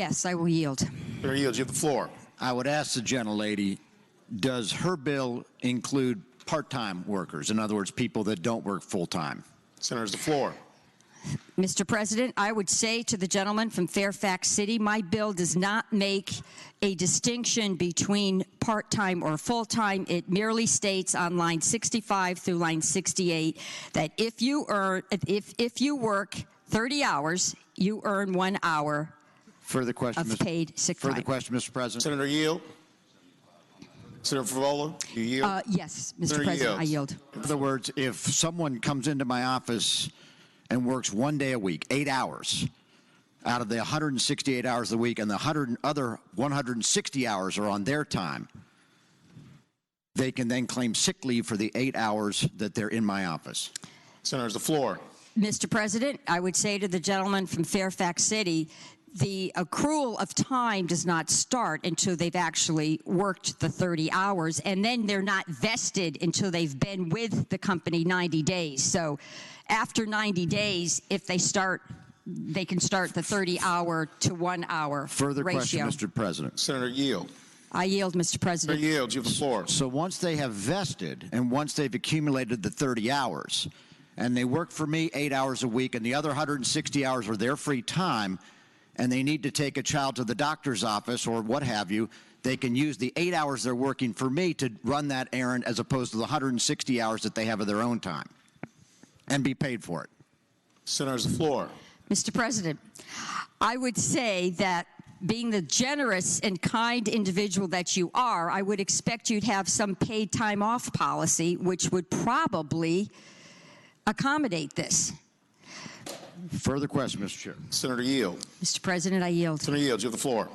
Yes, I will yield. Senator Yields, you have the floor. I would ask the gentlelady, does her bill include part-time workers? In other words, people that don't work full-time? Senator's the floor. Mr. President, I would say to the gentleman from Fairfax City, my bill does not make a distinction between part-time or full-time. It merely states on line 65 through line 68 that if you work 30 hours, you earn 1 hour Further question, of paid sick time. Further question, Mr. President. Senator Yield. Senator Favola, you yield? Yes, Mr. Senator President, I Yields. yield. In other words, if someone comes into my office and works 1 day a week, 8 hours, out of the 168 hours a week, and the other 160 hours are on their time, they can then claim sick leave for the 8 hours that they're in my office. Senator's the floor. Mr. President, I would say to the gentleman from Fairfax City, the accrual of time does not start until they've actually worked the 30 hours, and then they're not vested until they've been with the company 90 days. So after 90 days, if they start, they can start the 30-hour to 1 hour Further ratio. question, Mr. President. Senator Yield. I yield, Mr. President. Senator Yield, you have the floor. So once they have vested and once they've accumulated the 30 hours and they work for me 8 hours a week and the other 160 hours are their free time and they need to take a child to the doctor's office or what have you, they can use the 8 hours they're working for me to run that errand as opposed to the 160 hours that they have of their own time and be paid for it. Senator's the floor. Mr. President, I would say that being the generous and kind individual that you are, I would expect you'd have some paid time off policy, which would probably accommodate this. Further question, Mr. Chair. Senator Yield. Mr. President, I yield. Senator Yield, you have the floor.